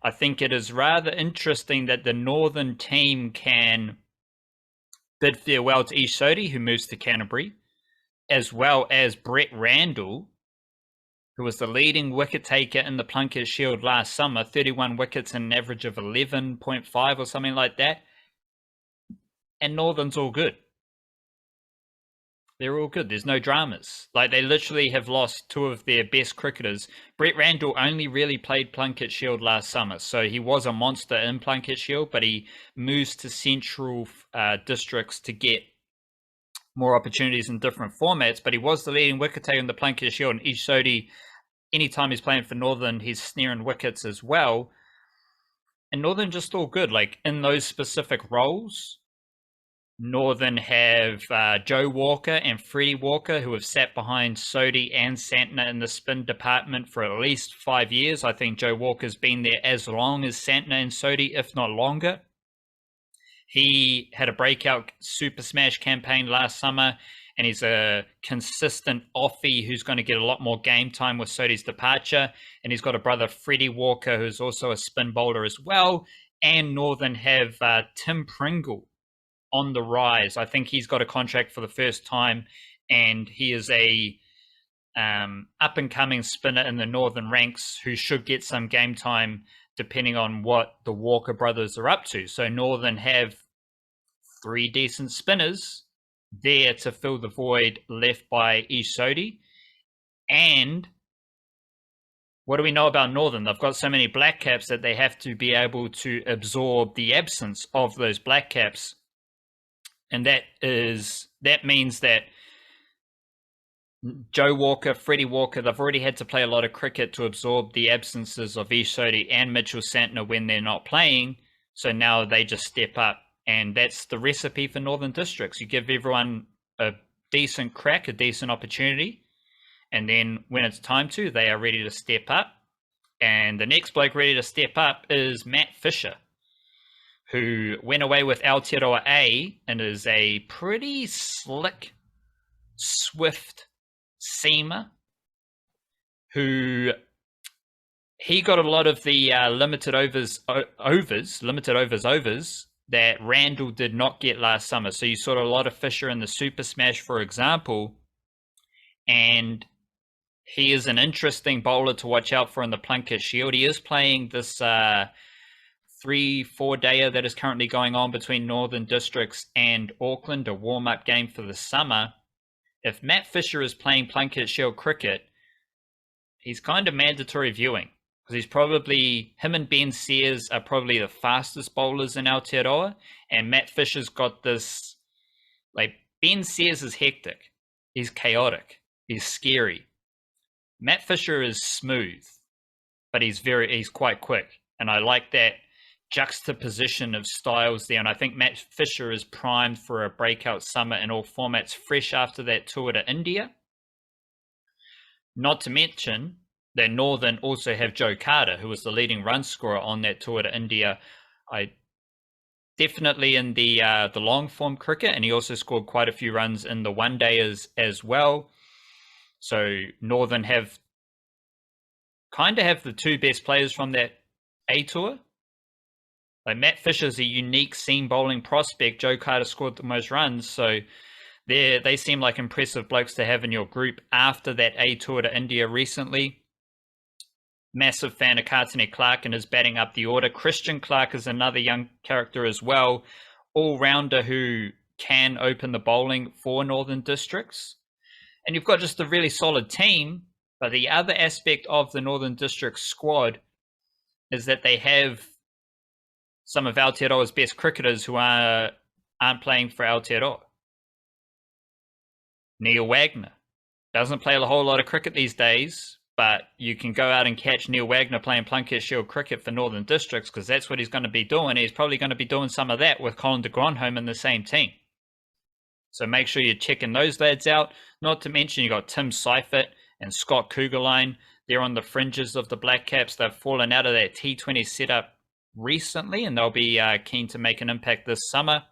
I think it is rather interesting that the Northern team can bid farewell to Ish Sodhi, who moves to Canterbury, as well as Brett Randall, who was the leading wicket taker in the Plunket Shield last summer, 31 wickets and an average of 11.5 or something like that. And Northern's all good. They're all good. There's no dramas. Like, they literally have lost two of their best cricketers. Brett Randall only really played Plunket Shield last summer, so he was a monster in Plunket Shield, but he moves to central districts to get more opportunities in different formats. But he was the leading wicket taker in the Plunket Shield, and Ish Sodhi, anytime he's playing for Northern, he's snaring wickets as well. And Northern just all good. Like, in those specific roles, Northern have Joe Walker and Freddie Walker, who have sat behind Sodhi and Santner in the spin department for at least 5 years. I think Joe Walker's been there as long as Santner and Sodhi, if not longer. He had a breakout Super Smash campaign last summer, and he's a consistent offie who's going to get a lot more game time with Sodhi's departure. And he's got a brother, Freddie Walker, who's also a spin bowler as well. And Northern have Tim Pringle on the rise. I think he's got a contract for the first time, and he is a up-and-coming spinner in the Northern ranks who should get some game time depending on what the Walker brothers are up to. So Northern have 3 decent spinners there to fill the void left by Ish Sodhi. And what do we know about Northern? They've got so many black caps that they have to be able to absorb the absence of those black caps. And that means that Joe Walker, Freddie Walker, they've already had to play a lot of cricket to absorb the absences of Ish Sodhi and Mitchell Santner when they're not playing. So now they just step up. And that's the recipe for Northern Districts. You give everyone a decent crack, a decent opportunity. And then when it's time to, they are ready to step up. And the next bloke ready to step up is Matt Fisher, who went away with Aotearoa A and is a pretty slick, swift seamer who he got a lot of the limited overs that Randall did not get last summer. So you saw a lot of Fisher in the Super Smash, for example, and he is an interesting bowler to watch out for in the Plunket Shield. He is playing this 3-4 dayer that is currently going on between Northern Districts and Auckland, a warm-up game for the summer. If Matt Fisher is playing Plunket Shield cricket, he's kind of mandatory viewing, because he's probably, him and Ben Sears are probably the fastest bowlers in Aotearoa, and Matt Fisher's got this, like, Ben Sears is hectic, he's chaotic, he's scary. Matt Fisher is smooth, but he's quite quick, and I like that juxtaposition of styles there. And I think Matt Fisher is primed for a breakout summer in all formats, fresh after that tour to India. Not to mention that Northern also have Joe Carter, who was the leading run scorer on that tour to India. I definitely in the long form cricket, and he also scored quite a few runs in the one dayers as well. So Northern have the 2 best players from that A tour. Like, Matt Fisher's a unique seam bowling prospect. Joe Carter scored the most runs, so they seem like impressive blokes to have in your group after that A tour to India recently. Massive fan of Kartini Clark and is batting up the order. Christian Clark is another young character as well, all-rounder who can open the bowling for Northern Districts. And you've got just a really solid team, but the other aspect of the Northern Districts squad is that they have some of Aotearoa's best cricketers who aren't playing for Aotearoa. Neil Wagner doesn't play a whole lot of cricket these days, but you can go out and catch Neil Wagner playing Plunket Shield cricket for Northern Districts, because that's what he's going to be doing. He's probably going to be doing some of that with Colin de Gronholm in the same team. So make sure you're checking those lads out. Not to mention you got Tim Seifert and Scott Kugelheim. They're on the fringes of the Black Caps. They've fallen out of that T20 setup recently, and they'll be keen to make an impact this summer.